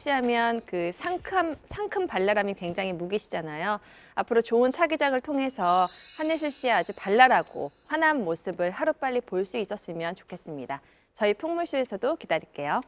씨 하면 그 상큼 발랄함이 굉장히 무기시잖아요. 앞으로 좋은 차기작을 통해서 한예슬 씨의 아주 발랄하고 환한 모습을 하루빨리 볼 수 있었으면 좋겠습니다. 저희 풍물쇼에서도 기다릴게요.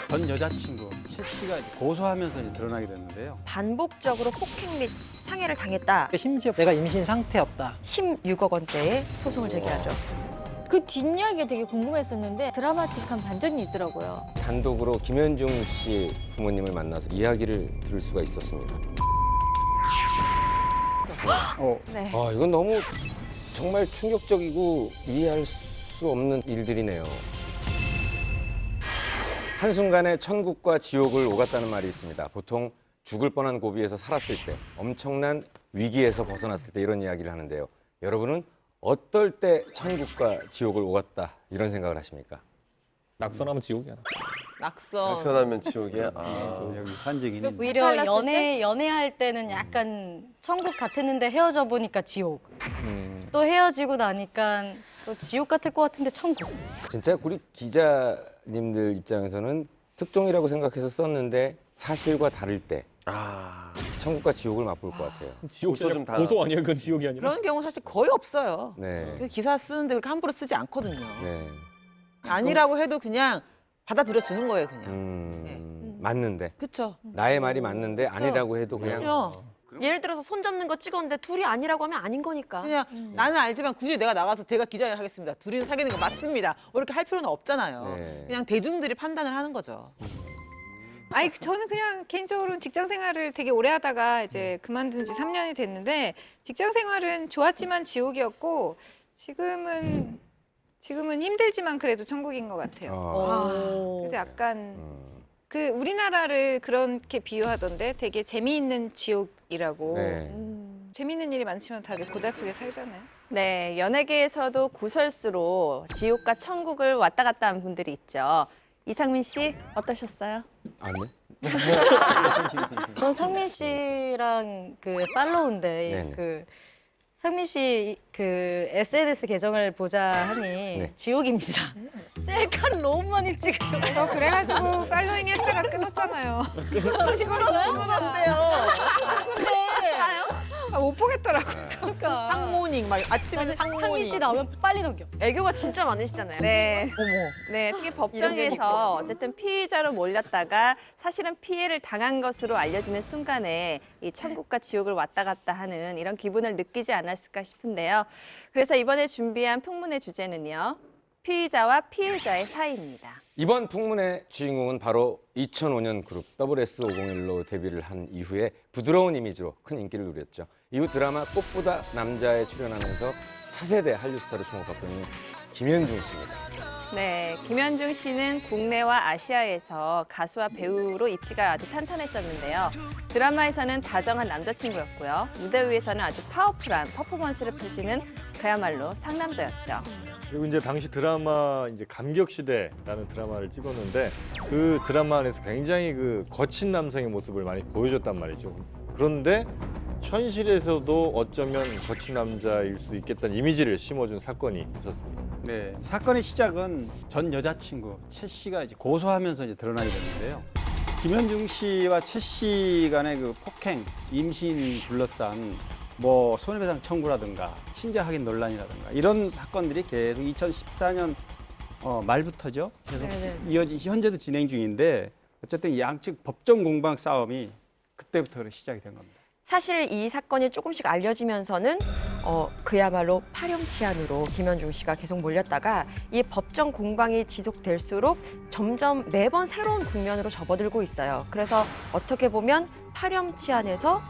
전 여자친구 최 씨가 고소하면서 이제 드러나게 됐는데요. 반복적으로 폭행 및 상해를 당했다. 심지어 내가 임신 상태였다. 16억 원대의 소송을 제기하죠. 그 뒷이야기가 되게 궁금했었는데 드라마틱한 반전이 있더라고요. 단독으로 김현중 씨 부모님을 만나서 이야기를 들을 수가 있었습니다. 네. 아, 이건 너무 정말 충격적이고 이해할 수 없는 일들이네요. 한순간에 천국과 지옥을 오갔다는 말이 있습니다. 보통 죽을 뻔한 고비에서 살았을 때, 엄청난 위기에서 벗어났을 때 이런 이야기를 하는데요. 여러분은 어떨 때 천국과 지옥을 오갔다 이런 생각을 하십니까? 낙선하면 지옥이야. 낙선하면 지옥이야. 여기 산증인이 오히려 오히려 연애할 때는 약간 천국 같았는데 헤어져 보니까 지옥. 또 헤어지고 나니까 또 지옥 같을 것 같은데 천국. 진짜 우리 기자님들 입장에서는 특종이라고 생각해서 썼는데 사실과 다를 때 천국과 지옥을 맛볼 것 같아요. 지옥이 고소 좀 아니라 고소 아니야? 그건 지옥이 아니라. 그런 경우 사실 거의 없어요. 네. 그 기사 쓰는데 그렇게 함부로 쓰지 않거든요. 네. 아니라고 해도 그냥 받아들여 주는 거예요, 그냥. 맞는데. 그렇죠. 나의 말이 맞는데 아니라고 해도 그냥. 그럼요. 예를 들어서 손 잡는 거 찍었는데 둘이 아니라고 하면 아닌 거니까. 그냥 나는 알지만 굳이 내가 나가서 제가 기자를 하겠습니다. 둘이는 사귀는 거 맞습니다. 뭐 이렇게 할 필요는 없잖아요. 네. 그냥 대중들이 판단을 하는 거죠. 아니 저는 그냥 개인적으로는 직장 생활을 되게 오래 하다가 이제 그만둔 지 3년이 됐는데 직장 생활은 좋았지만 지옥이었고 지금은 힘들지만 그래도 천국인 것 같아요. 그래서 약간 그 우리나라를 그렇게 비유하던데 되게 재미있는 지옥이라고. 네. 재미있는 일이 많지만 다들 고달프게 살잖아요. 네, 연예계에서도 구설수로 지옥과 천국을 왔다 갔다 한 분들이 있죠. 이상민 씨 어떠셨어요? 아니? 전 상민 씨랑 그 팔로우인데 네네. 그 상민 씨 그 SNS 계정을 보자 하니 네. 지옥입니다. 셀카를 너무 많이 찍으셔. 저 그래가지고 팔로잉 했다가 끊었잖아요. 그런데요. 근데 못 보겠더라고요. 그러니까 상모닝 막 아침에는 상민 상모닝. 씨 나오면 빨리 넘겨. 애교가 진짜 많으시잖아요. 네. 어머. 네, 특히 법정에서 어쨌든 피의자로 몰렸다가 사실은 피해를 당한 것으로 알려지는 순간에 이 천국과 지옥을 왔다 갔다 하는 이런 기분을 느끼지 않았을까 싶은데요. 그래서 이번에 준비한 풍문의 주제는요. 피의자와 피해자의 사이입니다. 이번 풍문의 주인공은 바로 2005년 그룹 WS501로 데뷔를 한 이후에 부드러운 이미지로 큰 인기를 누렸죠. 이후 드라마 꽃보다 남자에 출연하면서 차세대 한류 스타로 주목받고 있는 김현중 씨입니다. 네, 김현중 씨는 국내와 아시아에서 가수와 배우로 입지가 아주 탄탄했었는데요. 드라마에서는 다정한 남자친구였고요. 무대 위에서는 아주 파워풀한 퍼포먼스를 펼치는 그야말로 상남자였죠. 그리고 이제 당시 드라마 이제 감격시대라는 드라마를 찍었는데 그 드라마 안에서 굉장히 그 거친 남성의 모습을 많이 보여줬단 말이죠. 그런데 현실에서도 어쩌면 거친 남자일 수 있겠다는 이미지를 심어준 사건이 있었습니다. 네, 사건의 시작은 전 여자친구 최 씨가 이제 고소하면서 이제 드러나게 됐는데요. 김현중 씨와 최 씨 간의 그 폭행, 임신 둘러싼 뭐 손해배상 청구라든가 친자 확인 논란이라든가 이런 사건들이 계속 2014년 말부터죠. 계속 현재도 진행 중인데 어쨌든 양측 법정 공방 싸움이 그때부터 시작이 된 겁니다. 사실 이 사건이 조금씩 알려지면서는 그야말로 파렴치한으로 김현중 씨가 계속 몰렸다가 이 법정 공방이 지속될수록 점점 매번 새로운 국면으로 접어들고 있어요. 그래서 어떻게 보면 파렴치한에서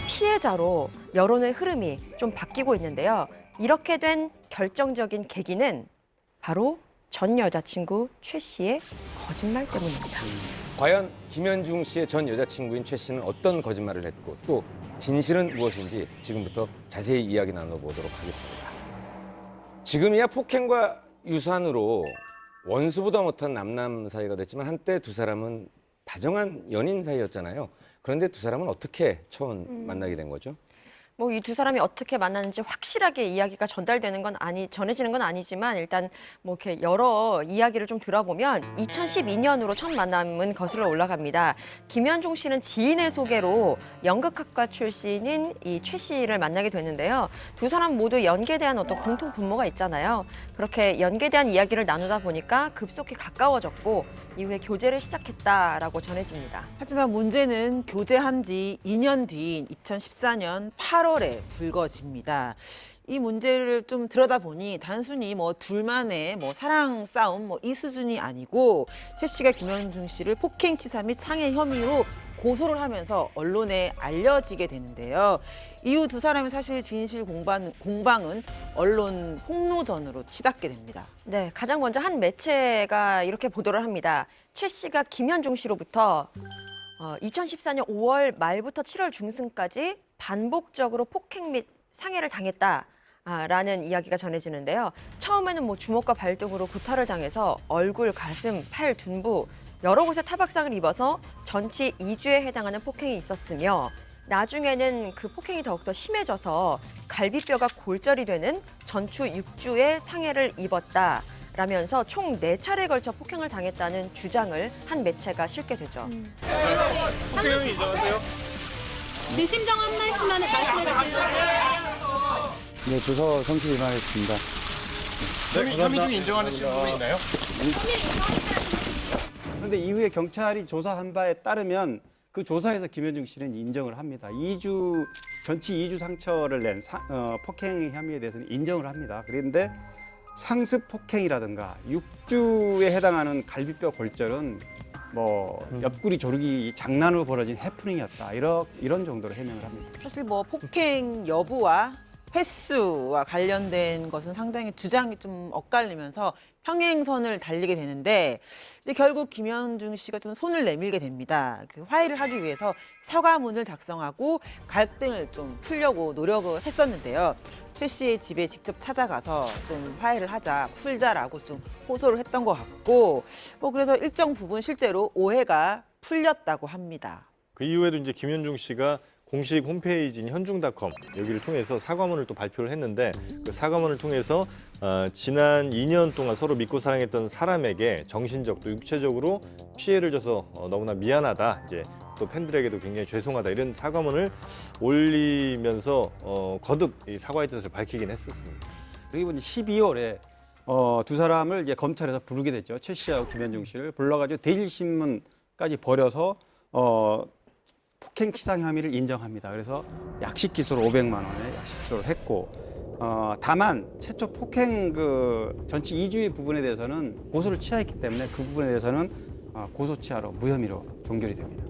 피해자로 여론의 흐름이 좀 바뀌고 있는데요. 이렇게 된 결정적인 계기는 바로 전 여자친구 최 씨의 거짓말 때문입니다. 과연 김현중 씨의 전 여자친구인 최 씨는 어떤 거짓말을 했고 또 진실은 무엇인지 지금부터 자세히 이야기 나눠보도록 하겠습니다. 지금이야 폭행과 유산으로 원수보다 못한 남남 사이가 됐지만 한때 두 사람은 다정한 연인 사이였잖아요. 그런데 두 사람은 어떻게 처음 만나게 된 거죠? 뭐 이 두 사람이 어떻게 만났는지 확실하게 이야기가 전해지는 건 아니지만 일단 뭐 이렇게 여러 이야기를 좀 들어보면 2012년으로 첫 만남은 거슬러 올라갑니다. 김현중 씨는 지인의 소개로 연극학과 출신인 이 최 씨를 만나게 됐는데요. 두 사람 모두 연기에 대한 어떤 공통 분모가 있잖아요. 그렇게 연기에 대한 이야기를 나누다 보니까 급속히 가까워졌고 이후에 교제를 시작했다라고 전해집니다. 하지만 문제는 교제한 지 2년 뒤인 2014년 8월에 불거집니다. 이 문제를 좀 들여다보니 단순히 뭐 둘만의 뭐 사랑 싸움 뭐 이 수준이 아니고 최 씨가 김현중 씨를 폭행치사 및 상해 혐의로 고소를 하면서 언론에 알려지게 되는데요. 이후 두 사람의 사실 진실 공방은 언론 폭로전으로 치닫게 됩니다. 네, 가장 먼저 한 매체가 이렇게 보도를 합니다. 최 씨가 김현중 씨로부터 2014년 5월 말부터 7월 중순까지 반복적으로 폭행 및 상해를 당했다라는 이야기가 전해지는데요. 처음에는 뭐 주먹과 발등으로 구타를 당해서 얼굴, 가슴, 팔, 둔부 여러 곳에 타박상을 입어서 전치 2주에 해당하는 폭행이 있었으며 나중에는 그 폭행이 더욱더 심해져서 갈비뼈가 골절이 되는 전추 6주의 상해를 입었다라면서 총 4차례에 걸쳐 폭행을 당했다는 주장을 한 매체가 실게 되죠. 폭행을 인정하세요? 제 심정 한 말씀만 말씀해주세요. 네, 조서 성실 임하겠습니다. 혐의 중 인정하시는 부분 있나요? 그런데 이후에 경찰이 조사한 바에 따르면 그 조사에서 김현중 씨는 인정을 합니다. 전치 2주 상처를 낸 폭행 혐의에 대해서는 인정을 합니다. 그런데 상습 폭행이라든가 6주에 해당하는 갈비뼈 골절은 뭐 옆구리 조르기 장난으로 벌어진 해프닝이었다. 이런 정도로 해명을 합니다. 사실 뭐 폭행 여부와 횟수와 관련된 것은 상당히 주장이 좀 엇갈리면서 평행선을 달리게 되는데 이제 결국 김현중 씨가 좀 손을 내밀게 됩니다. 그 화해를 하기 위해서 사과문을 작성하고 갈등을 좀 풀려고 노력을 했었는데요. 최 씨의 집에 직접 찾아가서 좀 화해를 하자, 풀자라고 좀 호소를 했던 것 같고 뭐 그래서 일정 부분 실제로 오해가 풀렸다고 합니다. 그 이후에도 이제 김현중 씨가 공식 홈페이지인 현중닷컴 여기를 통해서 사과문을 또 발표를 했는데 그 사과문을 통해서 지난 2년 동안 서로 믿고 사랑했던 사람에게 정신적 또 육체적으로 피해를 줘서 너무나 미안하다. 이제 또 팬들에게도 굉장히 죄송하다 이런 사과문을 올리면서 거듭 이 사과의 뜻을 밝히긴 했었습니다. 그리고 12월에 두 사람을 이제 검찰에서 부르게 됐죠. 최 씨하고 김현중 씨를 불러가지고 대질신문까지 벌여서 폭행치상 혐의를 인정합니다. 그래서 약식 기소로 500만 원에 약식 기소를 했고 다만 최초 폭행 전치 2주의 부분에 대해서는 고소를 취하했기 때문에 그 부분에 대해서는 고소 취하로 무혐의로 종결이 됩니다.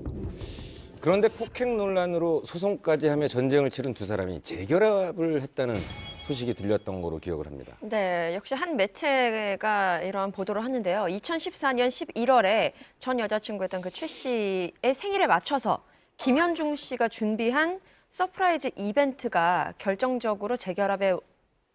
그런데 폭행 논란으로 소송까지 하며 전쟁을 치른 두 사람이 재결합을 했다는 소식이 들렸던 거로 기억을 합니다. 네, 역시 한 매체가 이러한 보도를 하는데요. 2014년 11월에 전 여자친구였던 그 최 씨의 생일에 맞춰서 김현중 씨가 준비한 서프라이즈 이벤트가 결정적으로 재결합의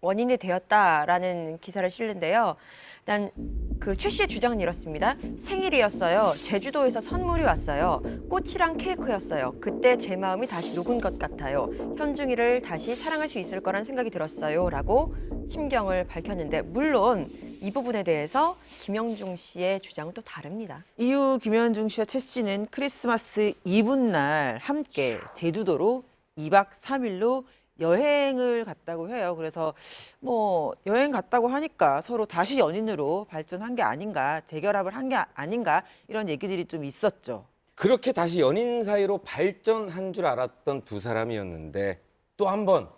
원인이 되었다라는 기사를 실는데요. 일단 그 최 씨의 주장은 이렇습니다. 생일이었어요. 제주도에서 선물이 왔어요. 꽃이랑 케이크였어요. 그때 제 마음이 다시 녹은 것 같아요. 현중이를 다시 사랑할 수 있을 거란 생각이 들었어요. 라고 심경을 밝혔는데 물론 이 부분에 대해서 김현중 씨의 주장은 또 다릅니다. 이후 김현중 씨와 최 씨는 크리스마스 이브날 함께 제주도로 2박 3일로 여행을 갔다고 해요. 그래서 뭐 여행 갔다고 하니까 서로 다시 연인으로 발전한 게 아닌가, 재결합을 한 게 아닌가 이런 얘기들이 좀 있었죠. 그렇게 다시 연인 사이로 발전한 줄 알았던 두 사람이었는데 또 한 번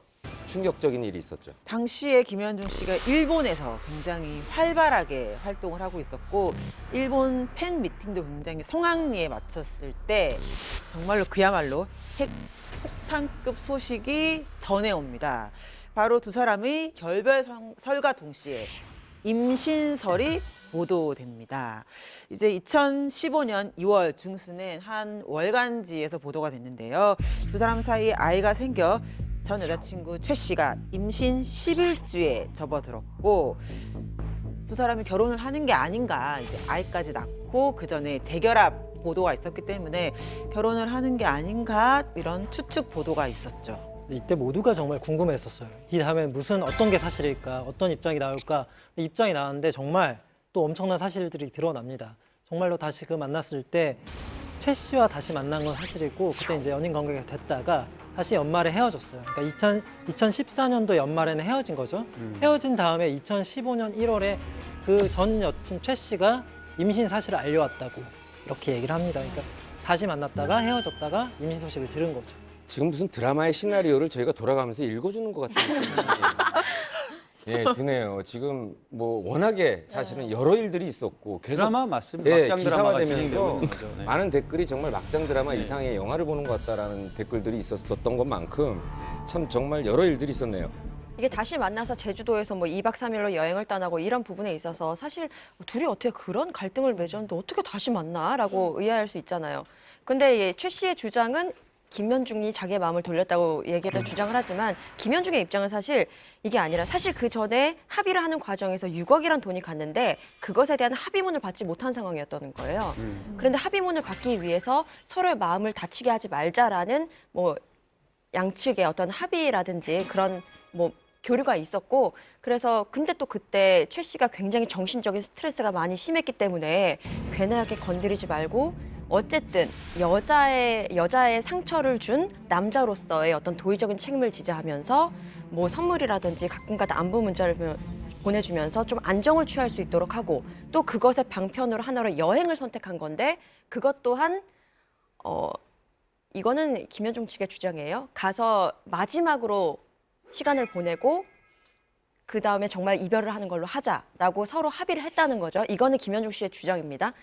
충격적인 일이 있었죠. 당시에 김현중 씨가 일본에서 굉장히 활발하게 활동을 하고 있었고 일본 팬 미팅도 굉장히 성황리에 마쳤을 때 정말로 그야말로 핵폭탄급 소식이 전해옵니다. 바로 두 사람의 결별설과 동시에 임신설이 보도됩니다. 이제 2015년 2월 중순에 한 월간지에서 보도가 됐는데요. 두 사람 사이에 아이가 생겨 전 여자친구 최 씨가 임신 11주에 접어들었고 두 사람이 결혼을 하는 게 아닌가, 이제 아이까지 낳고 그 전에 재결합 보도가 있었기 때문에 결혼을 하는 게 아닌가 이런 추측 보도가 있었죠. 이때 모두가 정말 궁금했었어요. 이 다음에 어떤 게 사실일까, 어떤 입장이 나올까. 입장이 나왔는데 정말 또 엄청난 사실들이 드러납니다. 정말로 다시 만났을 때 최 씨와 다시 만난 건 사실이고 그때 이제 연인 관계가 됐다가 다시 연말에 헤어졌어요. 그러니까 2014년도 연말에는 헤어진 거죠. 헤어진 다음에 2015년 1월에 그 전 여친 최 씨가 임신 사실을 알려왔다고 이렇게 얘기를 합니다. 그러니까 다시 만났다가 헤어졌다가 임신 소식을 들은 거죠. 지금 무슨 드라마의 시나리오를 저희가 돌아가면서 읽어주는 것 같은 느낌이 예, 드네요. 지금 뭐 워낙에 사실은 여러 일들이 있었고 계속 드라마 맞습니다. 예, 막장 드라마가 기사화되면서 진행되고 있는 거죠. 네. 많은 댓글이 정말 막장 드라마 이상의 영화를 보는 것 같다라는 댓글들이 있었던 것만큼 참 정말 여러 일들이 있었네요. 이게 다시 만나서 제주도에서 뭐 2박 3일로 여행을 떠나고 이런 부분에 있어서 사실 둘이 어떻게 그런 갈등을 맺었는데 어떻게 다시 만나라고 의아할 수 있잖아요. 근데 최 씨의 주장은 김현중이 자기의 마음을 돌렸다고 얘기해서 주장을 하지만 김현중의 입장은 사실 이게 아니라 사실 그 전에 합의를 하는 과정에서 6억이란 돈이 갔는데 그것에 대한 합의문을 받지 못한 상황이었다는 거예요. 그런데 합의문을 받기 위해서 서로의 마음을 다치게 하지 말자라는 뭐 양측의 어떤 합의라든지 그런 뭐 교류가 있었고 그래서 근데 또 그때 최 씨가 굉장히 정신적인 스트레스가 많이 심했기 때문에 괜하게 건드리지 말고 어쨌든 여자의 상처를 준 남자로서의 어떤 도의적인 책임을 지자하면서 뭐 선물이라든지 가끔가다 안부 문자를 보내주면서 좀 안정을 취할 수 있도록 하고 또 그것의 방편으로 하나로 여행을 선택한 건데 그것 또한 이거는 김현중 측의 주장이에요. 가서 마지막으로 시간을 보내고 그 다음에 정말 이별을 하는 걸로 하자라고 서로 합의를 했다는 거죠. 이거는 김현중 씨의 주장입니다.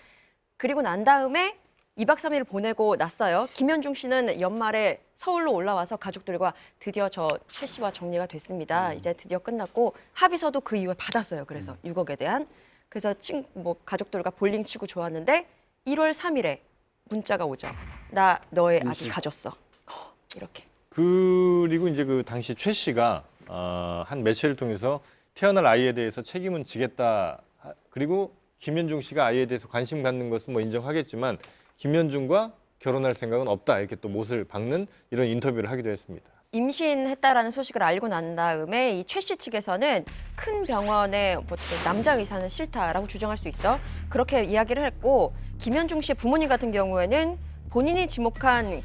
그리고 난 다음에 2박 3일을 보내고 났어요. 김현중 씨는 연말에 서울로 올라와서 가족들과 드디어 최 씨와 정리가 됐습니다. 이제 드디어 끝났고 합의서도 그 이후에 받았어요. 그래서 6억에 대한. 그래서 가족들과 볼링 치고 좋았는데 1월 3일에 문자가 오죠. 나 너의 아들 가졌어. 이렇게. 그리고 이제 그 당시 최 씨가 한 매체를 통해서 태어날 아이에 대해서 책임은 지겠다. 그리고 김현중 씨가 아이에 대해서 관심 갖는 것은 뭐 인정하겠지만 김현중과 결혼할 생각은 없다. 이렇게 또 못을 박는 이런 인터뷰를 하기도 했습니다. 임신했다라는 소식을 알고 난 다음에 이 최 씨 측에서는 큰 병원에 남자 의사는 싫다라고 주장할 수 있죠. 그렇게 이야기를 했고 김현중 씨의 부모님 같은 경우에는 본인이 지목한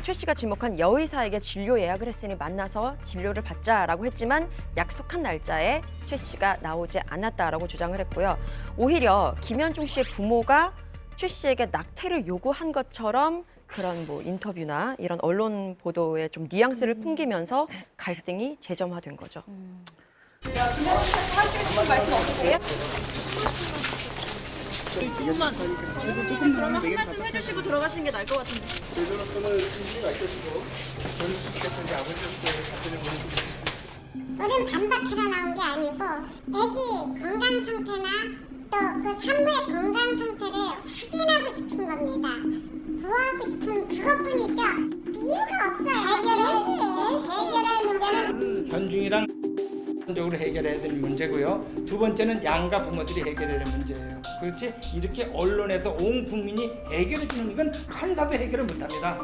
최 씨가 지목한 여의사에게 진료 예약을 했으니 만나서 진료를 받자라고 했지만 약속한 날짜에 최 씨가 나오지 않았다라고 주장을 했고요. 오히려 김현중 씨의 부모가 최 씨에게 낙태를 요구한 것처럼 그런 뭐 인터뷰나 이런 언론 보도에 좀 뉘앙스를 풍기면서 갈등이 재점화된 거죠. 김현중 씨 하시고 싶은 말씀 없으세요? 그러면 한 말씀 해주시고 들어가시는 게 나을 것 같은데. 저로서는 진실이 밝혀지고 결혼식에서 이제 아버지로서의 자세를 보여주고 있습니다. 우린 반박해서 나온 게 아니고 아기 건강 상태나 또 그 산모의 건강 상태를 확인하고 싶은 겁니다. 구하고 싶은 그것뿐이죠. 이유가 없어요. 해결할 문제는 현중이랑 적으로 해결해야 될 문제고요. 두 번째는 양가 부모들이 해결해야 될 문제예요. 그렇지 이렇게 언론에서 온 국민이 해결해 주는 건 판사도 해결을 못합니다.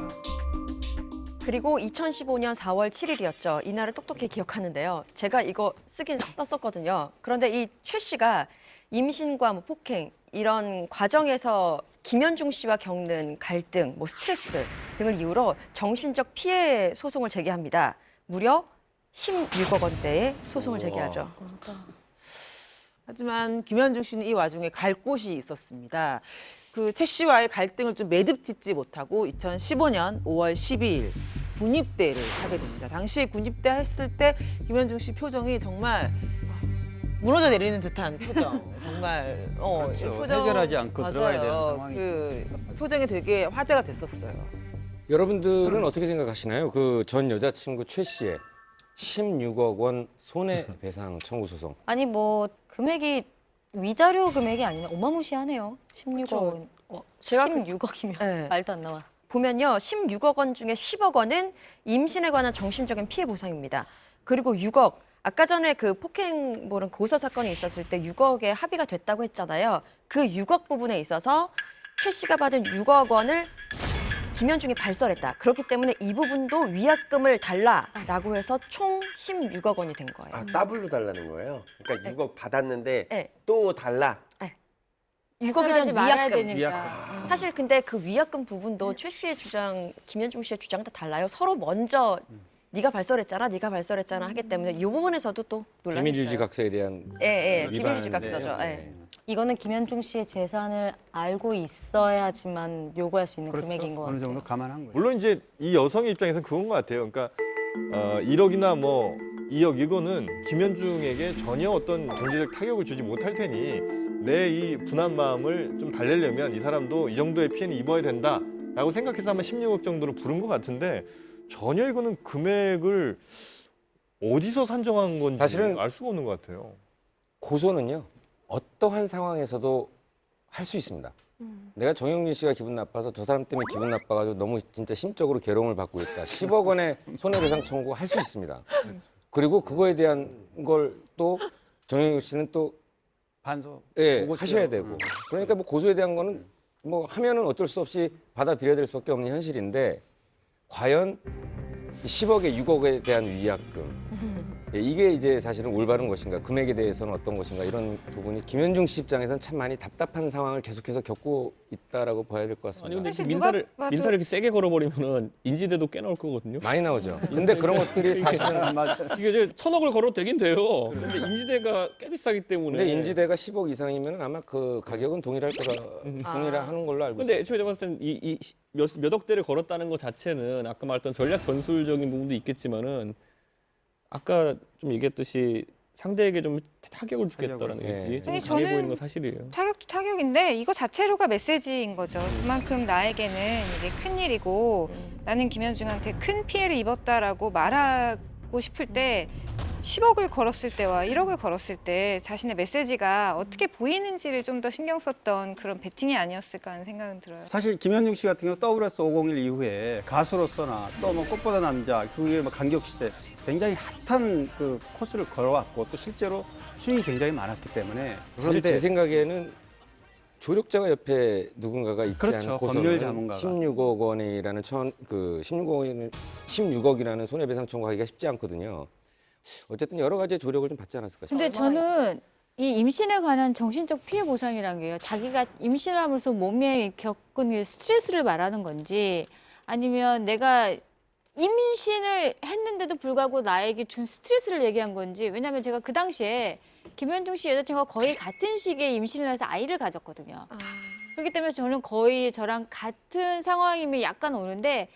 그리고 2015년 4월 7일이었죠. 이날을 똑똑히 기억하는데요. 제가 이거 쓰긴 썼었거든요. 그런데 이 최 씨가 임신과 뭐 폭행 이런 과정에서 김현중 씨와 겪는 갈등, 뭐 스트레스 등을 이유로 정신적 피해 소송을 제기합니다. 무려 16억 원대의 소송을 제기하죠. 하지만 김현중 씨는 이 와중에 갈 곳이 있었습니다. 그 최 씨와의 갈등을 좀 매듭짓지 못하고 2015년 5월 12일 군입대를 하게 됩니다. 당시 군입대 했을 때 김현중 씨 표정이 정말 무너져 내리는 듯한 표정. 정말 그렇죠. 표정, 해결하지 않고 맞아요. 들어가야 되는 상황이죠. 그 표정이 되게 화제가 됐었어요. 여러분들은 어떻게 생각하시나요? 그 전 여자친구 최 씨의 16억 원 손해배상 청구 소송. 아니 뭐 금액이 위자료 금액이 아니라 어마무시하네요. 16억 원. 제가 16억이면 네. 말도 안 나와. 보면요. 16억 원 중에 10억 원은 임신에 관한 정신적인 피해 보상입니다. 그리고 6억, 아까 전에 그 폭행몰은 고소 사건이 있었을 때 6억에 합의가 됐다고 했잖아요. 그 6억 부분에 있어서 최 씨가 받은 6억 원을 김현중이 발설했다. 그렇기 때문에 이 부분도 위약금을 달라라고 해서 총 16억 원이 된 거예요. 아, 더블로 달라는 거예요? 그러니까 6억 받았는데 네. 또 달라? 6억에 하지 대한 말아야 위약금. 되니까. 사실 근데 그 위약금 부분도 최 씨의 주장, 김현중 씨의 주장 다 달라요. 서로 먼저 네가 발설했잖아, 네가 발설했잖아 하기 때문에 이 부분에서도 또 논란이 비밀 유지 있어요. 각서에 대한 예, 위반. 비밀 유지 각서죠. 예. 이거는 김현중 씨의 재산을 알고 있어야지만 요구할 수 있는 그렇죠. 금액인 것 어느 같아요. 정도 감안한 거예요. 물론 이제 이 여성의 입장에서는 그건 것 같아요. 그러니까 1억이나 뭐 2억 이거는 김현중에게 전혀 어떤 경제적 타격을 주지 못할 테니 내 이 분한 마음을 좀 달래려면 이 사람도 이 정도의 피해는 입어야 된다라고 생각해서 아마 16억 정도로 부른 것 같은데 전혀 이거는 금액을 어디서 산정한 건지 사실은 알 수가 없는 것 같아요. 고소는요 어떠한 상황에서도 할 수 있습니다. 내가 정영민 씨가 기분 나빠서 저 사람 때문에 기분 나빠가지고 너무 진짜 심적으로 괴로움을 받고 있다. 10억 원의 손해배상 청구할 수 있습니다. 그리고 그거에 대한 걸 또 정영민 씨는 또 반소 하셔야 되고. 그러니까 뭐 고소에 대한 거는 뭐 하면은 어쩔 수 없이 받아들여야 될 수밖에 없는 현실인데 과연 10억에 6억에 대한 위약금 이게 이제 사실은 올바른 것인가, 금액에 대해서는 어떤 것인가, 이런 부분이 김현중 씨 입장에서는 참 많이 답답한 상황을 계속해서 겪고 있다라고 봐야 될 것 같습니다. 아니 근데 사실 민사를 누가 봐도- 이렇게 세게 걸어버리면은 인지대도 꽤 나올 거거든요. 많이 나오죠. 근데 그런 것들이 사실은 이게 이제 1,000억을 걸어도 되긴 돼요. 근데 인지대가 꽤 비싸기 때문에. 근데 인지대가 10억 이상이면 아마 그 가격은 동일할 동일하는 걸로 알고 근데 있습니다. 애초에 제가 봤을 땐 몇 억대를 걸었다는 것 자체는 아까 말했던 전략 전술적인 부분도 있겠지만은 아까 좀 얘기했듯이 상대에게 좀 타격을 주겠다라는 게 좀 아니, 강해 보이는 저는 건 사실이에요. 타격도 타격인데 이거 자체로가 메시지인 거죠. 그만큼 나에게는 이게 큰 일이고 나는 김현중한테 큰 피해를 입었다라고 말하고 싶을 때 10억을 걸었을 때와 1억을 걸었을 때 자신의 메시지가 어떻게 보이는지를 좀 더 신경 썼던 그런 배팅이 아니었을까 하는 생각은 들어요. 사실 김현중 씨 같은 경우 WS 501 이후에 가수로서나 또 뭐 꽃보다 남자, 그게 뭐 간격시대 굉장히 핫한 그 코스를 걸어왔고 또 실제로 수익이 굉장히 많았기 때문에 사실 제 생각에는 조력자가 옆에 누군가가 있지 그렇죠. 않고서는 법률 자문가가. 16억 원이라는 16억이라는 손해배상 청구하기가 쉽지 않거든요. 어쨌든 여러 가지의 조력을 좀 받지 않았을까 싶어요. 근데 저는 이 임신에 관한 정신적 피해 보상이라는 게요. 자기가 임신을 하면서 몸에 겪은 스트레스를 말하는 건지 아니면 내가 임신을 했는데도 불구하고 나에게 준 스트레스를 얘기한 건지. 왜냐하면 제가 그 당시에 김현중 씨 여자친구가 거의 같은 시기에 임신을 해서 아이를 가졌거든요. 그렇기 때문에 저는 거의 저랑 같은 상황이면 약간 오는데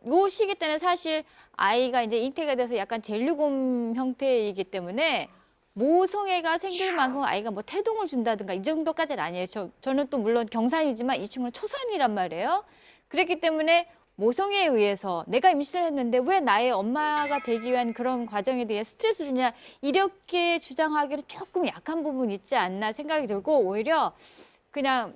요 시기 때는 사실 아이가 이제 잉태가 돼서 약간 젤리곰 형태이기 때문에 모성애가 생길 만큼 아이가 뭐 태동을 준다든가 이 정도까지는 아니에요. 저는 또 물론 경산이지만 이 친구는 초산이란 말이에요. 그랬기 때문에 모성애에 의해서 내가 임신을 했는데 왜 나의 엄마가 되기 위한 그런 과정에 대해 스트레스 주냐 이렇게 주장하기는 조금 약한 부분이 있지 않나 생각이 들고 오히려 그냥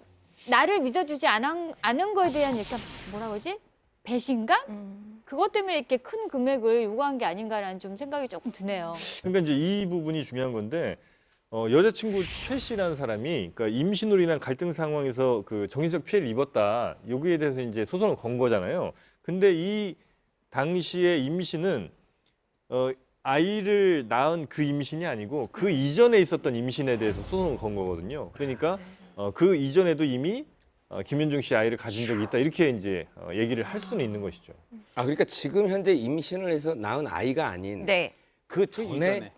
나를 믿어주지 않은 거에 대한 약간 뭐라 그러지? 배신감? 그것 때문에 이렇게 큰 금액을 요구한 게 아닌가라는 좀 생각이 조금 드네요. 그러니까 이제 이 부분이 중요한 건데 여자친구 최 씨라는 사람이 그러니까 임신으로 인한 갈등 상황에서 그 정신적 피해를 입었다. 여기에 대해서 이제 소송을 건 거잖아요. 근데 이 당시에 임신은 아이를 낳은 그 임신이 아니고 그 이전에 있었던 임신에 대해서 소송을 건 거거든요. 그러니까 그 이전에도 이미 김현중 씨 아이를 가진 적이 있다. 이렇게 이제 얘기를 할 수는 있는 것이죠. 아 그러니까 지금 현재 임신을 해서 낳은 아이가 아닌 그 전에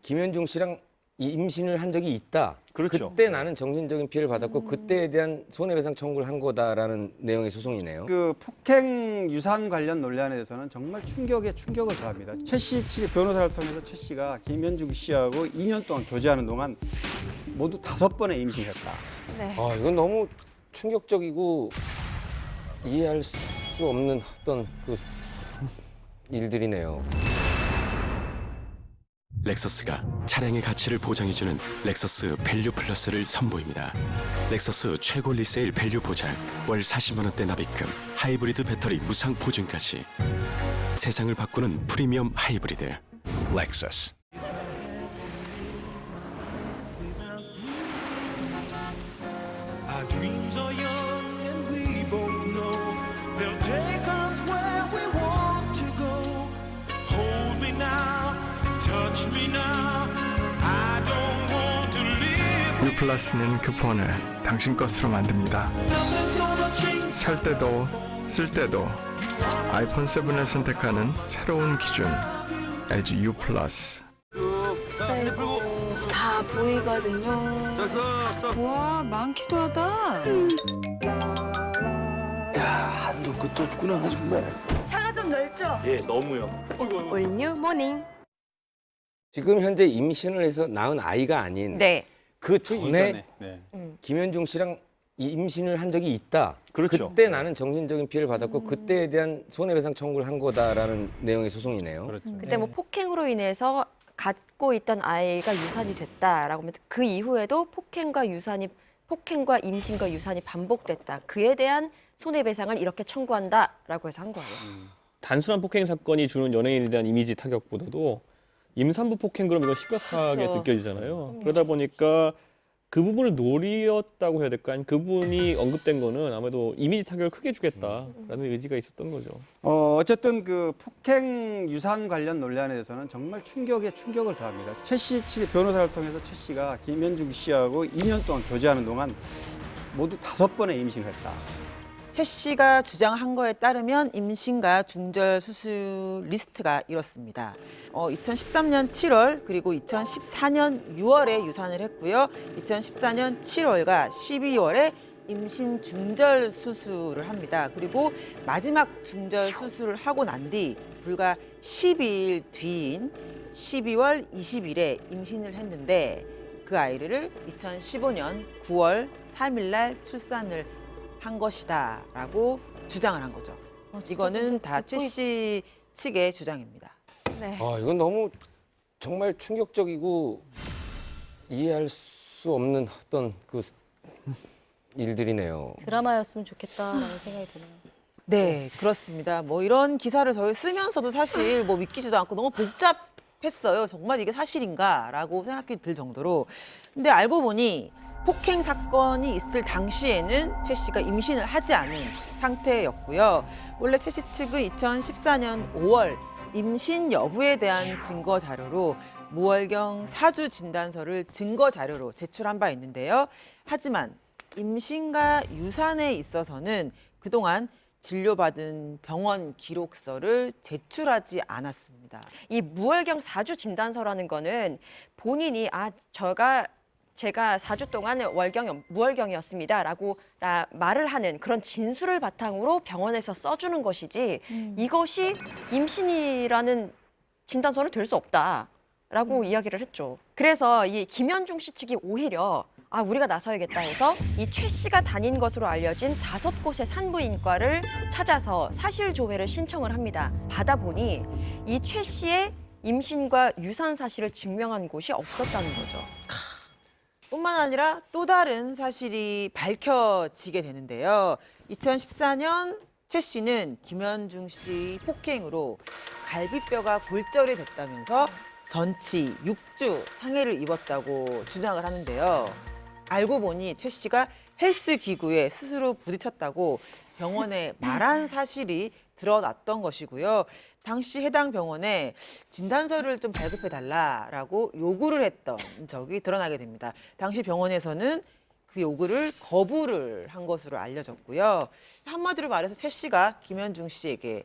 김현중 씨랑 임신을 한 적이 있다. 그렇죠. 그때 나는 정신적인 피해를 받았고 그때에 대한 손해배상 청구를 한 거다라는 내용의 소송이네요. 그 폭행 유산 관련 논란에 대해서는 정말 충격에 충격을 더합니다. 최 씨 측의 변호사를 통해서 최 씨가 김현중 씨하고 2년 동안 교제하는 동안 모두 5번의 임신을 했다. 아 이건 너무 충격적이고 이해할 수 없는 어떤 그 일들이네요. 렉서스가 차량의 가치를 보장해주는 렉서스 밸류 플러스를 선보입니다. 렉서스 최고 리세일 밸류 보장, 월 40만 원대 납입금, 하이브리드 배터리 무상 보증까지. 세상을 바꾸는 프리미엄 하이브리드. 렉서스. Our dreams are young and we both know they'll take U+는 그 폰을 당신 것으로 만듭니다. 살 때도 쓸 때도 아이폰 7을 선택하는 새로운 기준 LG U+. 다 보이거든요. 와, 많기도 하다. 야, 한도 끝도 없구나 정말. 차가 좀 넓죠? 예, 너무요. 올뉴 모닝. 지금 현재 임신을 해서 낳은 아이가 아닌 네. 그 전에 이전에. 네. 김현중 씨랑 임신을 한 적이 있다. 그렇죠. 그때 나는 정신적인 피해를 받았고 그때에 대한 손해배상 청구를 한 거다라는 내용의 소송이네요. 그렇죠. 그때 뭐 폭행으로 인해서 갖고 있던 아이가 유산이 됐다라고 하면 그 이후에도 폭행과 임신과 유산이 반복됐다. 그에 대한 손해배상을 이렇게 청구한다라고 해서 한 거예요. 단순한 폭행 사건이 주는 연예인에 대한 이미지 타격보다도 임산부 폭행 그러면 이거 심각하게 그렇죠. 느껴지잖아요. 그러다 보니까 그 부분을 노렸다고 해야 될까? 아니 그분이 언급된 거는 아무래도 이미지 타격을 크게 주겠다라는 의지가 있었던 거죠. 어쨌든 그 폭행 유산 관련 논란에 대해서는 정말 충격에 충격을 더합니다. 최 씨 측의 변호사를 통해서 최 씨가 김현중 씨하고 2년 동안 교제하는 동안 모두 5번의 임신을 했다. 최 씨가 주장한 거에 따르면 임신과 중절 수술 리스트가 이렇습니다. 2013년 7월 그리고 2014년 6월에 유산을 했고요. 2014년 7월과 12월에 임신 중절 수술을 합니다. 그리고 마지막 중절 수술을 하고 난 뒤 불과 12일 뒤인 12월 20일에 임신을 했는데 그 아이를 2015년 9월 3일 날 출산을 한 것이다라고 주장을 한 거죠. 이거는 다 최 씨 측의 주장입니다. 네. 이건 너무 정말 충격적이고 이해할 수 없는 어떤 그 일들이네요. 드라마였으면 좋겠다라는 생각이 드네요. 네, 그렇습니다. 뭐 이런 기사를 저희 쓰면서도 사실 뭐 믿기지도 않고 너무 복잡했어요. 정말 이게 사실인가라고 생각이 들 정도로. 근데 알고 보니 폭행 사건이 있을 당시에는 최 씨가 임신을 하지 않은 상태였고요. 원래 최 씨 측은 2014년 5월 임신 여부에 대한 증거 자료로 무월경 사주 진단서를 증거 자료로 제출한 바 있는데요. 하지만 임신과 유산에 있어서는 그동안 진료받은 병원 기록서를 제출하지 않았습니다. 이 무월경 사주 진단서라는 거는 본인이 제가 4주 동안 무월경이었습니다라고 말을 하는 그런 진술을 바탕으로 병원에서 써주는 것이지 이것이 임신이라는 진단서는 될 수 없다라고 이야기를 했죠. 그래서 이 김현중 씨 측이 오히려 우리가 나서야겠다 해서 이 최 씨가 다닌 것으로 알려진 5곳의 산부인과를 찾아서 사실 조회를 신청을 합니다. 받아보니 이 최 씨의 임신과 유산 사실을 증명한 곳이 없었다는 거죠. 뿐만 아니라 또 다른 사실이 밝혀지게 되는데요. 2014년 최 씨는 김현중 씨 폭행으로 갈비뼈가 골절이 됐다면서 전치 6주 상해를 입었다고 주장을 하는데요. 알고 보니 최 씨가 헬스 기구에 스스로 부딪혔다고 병원에 말한 사실이 드러났던 것이고요. 당시 해당 병원에 진단서를 좀 발급해달라라고 요구를 했던 적이 드러나게 됩니다. 당시 병원에서는 그 요구를 거부를 한 것으로 알려졌고요. 한마디로 말해서 최 씨가 김현중 씨에게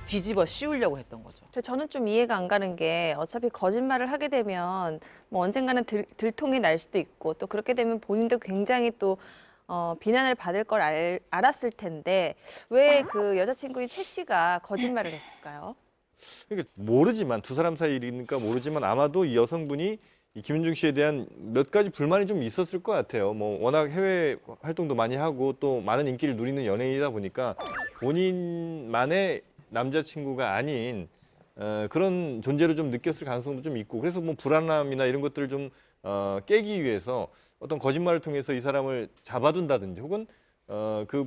뒤집어 씌우려고 했던 거죠. 저는 좀 이해가 안 가는 게 어차피 거짓말을 하게 되면 뭐 언젠가는 들통이 날 수도 있고 또 그렇게 되면 본인도 굉장히 또 비난을 받을 걸 알았을 텐데 왜 그 여자친구인 최 씨가 거짓말을 했을까요? 그러니까 모르지만 두 사람 사이 일이니까 모르지만 아마도 이 여성분이 이 김윤중 씨에 대한 몇 가지 불만이 좀 있었을 것 같아요. 뭐 워낙 해외 활동도 많이 하고 또 많은 인기를 누리는 연예인이다 보니까 본인만의 남자친구가 아닌 그런 존재로 좀 느꼈을 가능성도 좀 있고 그래서 뭐 불안함이나 이런 것들을 좀 깨기 위해서 어떤 거짓말을 통해서 이 사람을 잡아둔다든지 혹은 그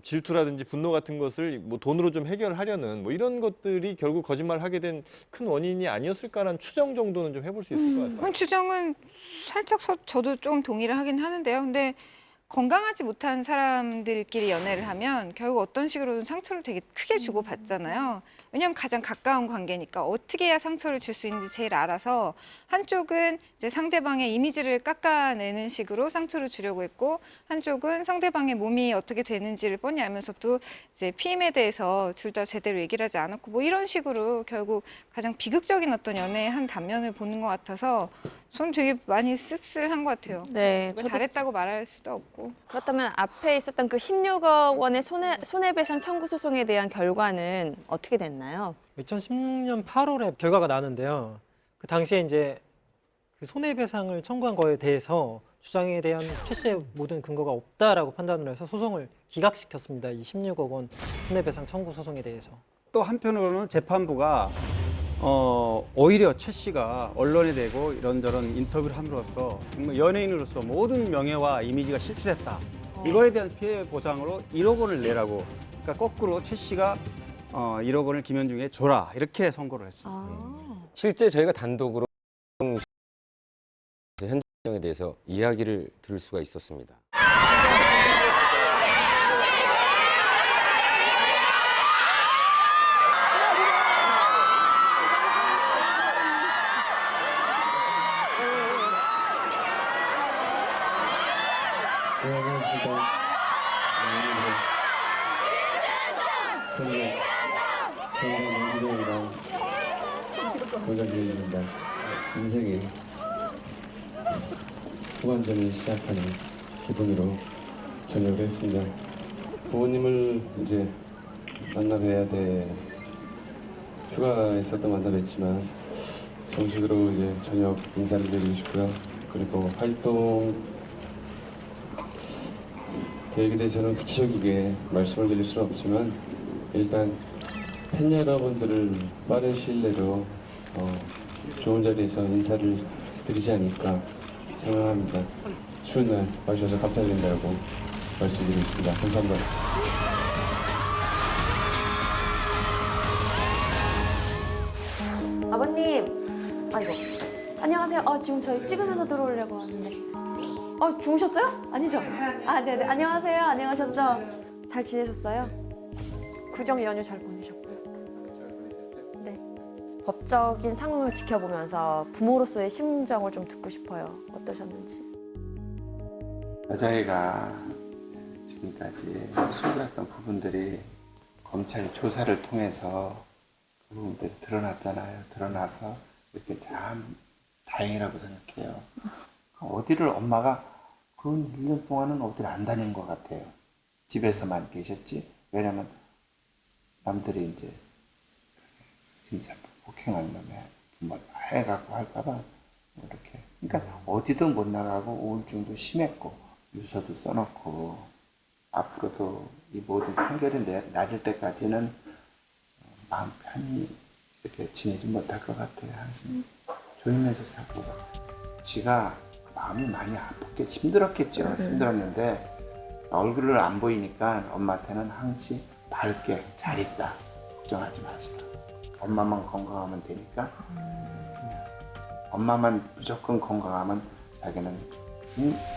질투라든지 분노 같은 것을 뭐 돈으로 좀 해결하려는 뭐 이런 것들이 결국 거짓말을 하게 된 큰 원인이 아니었을까라는 추정 정도는 좀 해볼 수 있을 것 같아요. 그럼 추정은 살짝 저도 좀 동의를 하긴 하는데요. 근데 건강하지 못한 사람들끼리 연애를 하면 결국 어떤 식으로든 상처를 되게 크게 주고 받잖아요. 왜냐하면 가장 가까운 관계니까 어떻게 해야 상처를 줄 수 있는지 제일 알아서 한쪽은 이제 상대방의 이미지를 깎아내는 식으로 상처를 주려고 했고 한쪽은 상대방의 몸이 어떻게 되는지를 뻔히 알면서도 이제 피임에 대해서 둘 다 제대로 얘기를 하지 않았고 뭐 이런 식으로 결국 가장 비극적인 어떤 연애의 한 단면을 보는 것 같아서 저는 되게 많이 씁쓸한 것 같아요. 네, 뭐 저도 잘했다고 말할 수도 없고. 그렇다면 앞에 있었던 그 16억 원의 손해배상 청구 소송에 대한 결과는 어떻게 됐나요? 2016년 8월에 결과가 나는데요. 그 당시에 이제 그 손해배상을 청구한 거에 대해서 주장에 대한 최 씨의 모든 근거가 없다라고 판단을 해서 소송을 기각시켰습니다. 이 16억 원 손해배상 청구 소송에 대해서. 또 한편으로는 재판부가 오히려 최 씨가 언론에 대고 이런저런 인터뷰를 함으로써 정말 연예인으로서 모든 명예와 이미지가 실추됐다. 이거에 대한 피해 보상으로 1억 원을 내라고. 그러니까 거꾸로 최 씨가 1억 원을 김현중에 줘라 이렇게 선고를 했습니다. 실제 저희가 단독으로 현장에 대해서 이야기를 들을 수가 있었습니다. 고작입니다. 인생의 후반전을 시작하는 기분으로 저녁을 했습니다. 부모님을 이제 만나뵈야 돼. 휴가에 있었던 만나뵀지만 정식으로 이제 저녁 인사를 드리고 싶고요. 그리고 활동 계획에 대해서는 구체적이게 말씀을 드릴 수는 없지만 일단 팬 여러분들을 빠른 시일 내로 좋은 자리에서 인사를 드리지 않을까 생각합니다. 추운 날 와주셔서 감사드린다고 말씀드리겠습니다. 감사합니다. 아버님, 아이고, 안녕하세요. 지금 저희 찍으면서 들어오려고 하는데. 주무셨어요? 아니죠? 네네. 안녕하세요. 안녕하셨죠? 잘 지내셨어요? 구정 연휴 잘 보내셨고요. 네. 법적인 상황을 지켜보면서 부모로서의 심정을 좀 듣고 싶어요. 어떠셨는지. 여자애가 지금까지 수술했던 부분들이 검찰 조사를 통해서 그 부분들이 드러났잖아요. 드러나서 이렇게 참 다행이라고 생각해요. 어디를 엄마가 그 1년 동안은 어디를 안 다닌 것 같아요. 집에서만 계셨지. 왜냐면 남들이 이제 폭행한 놈에 뭐 해갖고 할까봐 이렇게. 그러니까 어디도 못 나가고 우울증도 심했고 유서도 써놓고 앞으로도 이 모든 판결이 내릴 때까지는 마음 편히 이렇게 지내지 못할 것 같아요. 항상 조용해서 살고 지가 마음이 많이 아팠겠, 힘들었겠죠. 힘들었는데 얼굴을 안 보이니까 엄마한테는 항상 밝게 잘 있다. 걱정하지 마세요. 엄마만 건강하면 되니까 엄마만 무조건 건강하면 자기는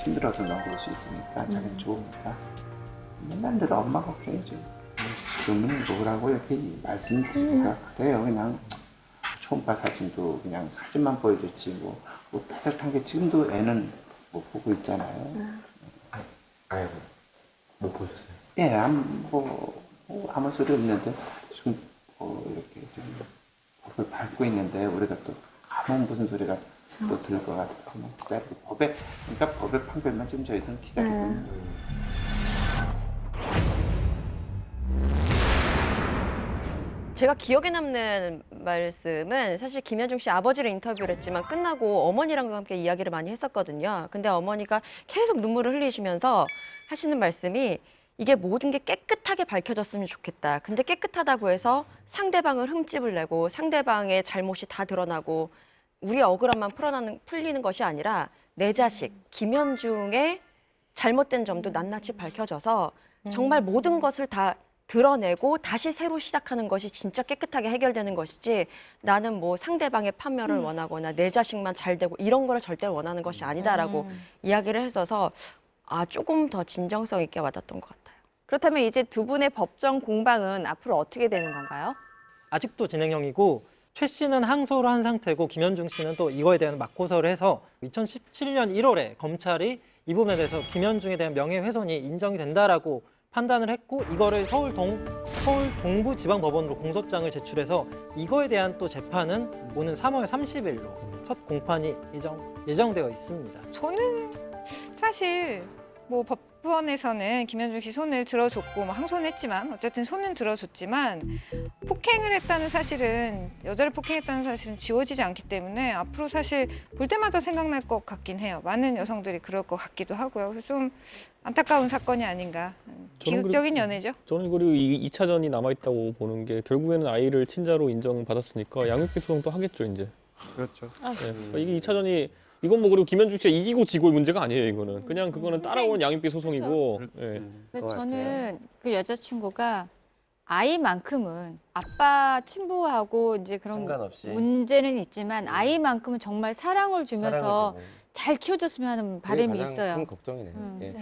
힘들어도 넘길 수 있으니까 자기는 좋으니까 맨날 늘 엄마 걱정이죠. 지금은 뭐라고 이렇게 말씀드리기가 그래요. 그냥 초음파 사진도 그냥 사진만 보여줬지 뭐 따뜻한 게 지금도 애는 못 보고 있잖아요. 아이고, 못 보셨어요? 예, 아무 소리 없는데 지금 이렇게 좀 법을 밟고 있는데 우리가 또 아무 무슨 소리가 또 들을 것 같아서 기다리고 그러니까 법의 판결만 좀 저희들은 기다리고 있는 거예요. 제가 기억에 남는 말씀은 사실 김현중 씨 아버지를 인터뷰를 했지만 끝나고 어머니랑 함께 이야기를 많이 했었거든요. 근데 어머니가 계속 눈물을 흘리시면서 하시는 말씀이 이게 모든 게 깨끗하게 밝혀졌으면 좋겠다. 근데 깨끗하다고 해서 상대방을 흠집을 내고 상대방의 잘못이 다 드러나고 우리 억울함만 풀리는 것이 아니라 내 자식 김현중의 잘못된 점도 낱낱이 밝혀져서 정말 모든 것을 다 드러내고 다시 새로 시작하는 것이 진짜 깨끗하게 해결되는 것이지 나는 뭐 상대방의 파멸을 원하거나 내 자식만 잘 되고 이런 거를 절대 원하는 것이 아니다라고 이야기를 했어서 조금 더 진정성 있게 와닿던 것 같아요. 그렇다면 이제 두 분의 법정 공방은 앞으로 어떻게 되는 건가요? 아직도 진행형이고 최 씨는 항소를 한 상태고 김현중 씨는 또 이거에 대한 맞고서를 해서 2017년 1월에 검찰이 이 부분에 대해서 김현중에 대한 명예훼손이 인정이 된다라고 판단을 했고 이거를 서울 동부지방법원으로 공소장을 제출해서 이거에 대한 또 재판은 오는 3월 30일로 첫 공판이 예정되어 있습니다. 저는 사실 뭐 법원에서는 김현중 씨 손을 들어줬고 뭐 항소는 했지만 어쨌든 손은 들어줬지만 폭행을 했다는 사실은 여자를 폭행했다는 사실은 지워지지 않기 때문에 앞으로 사실 볼 때마다 생각날 것 같긴 해요. 많은 여성들이 그럴 것 같기도 하고요. 그래서 좀 안타까운 사건이 아닌가. 비극적인 연애죠. 저는 그리고 이 2차전이 남아있다고 보는 게 결국에는 아이를 친자로 인정받았으니까 양육비 소송도 하겠죠, 이제. 그렇죠. 네, 그러니까 이게 2차전이 이건 뭐 그리고 김현중 씨가 이기고 지고의 문제가 아니에요, 이거는. 그냥 그거는 따라오는 양육비 소송이고. 예. 근데 저는 그 여자친구가 아이만큼은 아빠 친부하고 이제 그런 상관없이. 문제는 있지만 아이만큼은 정말 사랑을 주면서 사랑을 주고. 잘 키워줬으면 하는 그게 바람이 가장 있어요. 큰 걱정이네요. 예.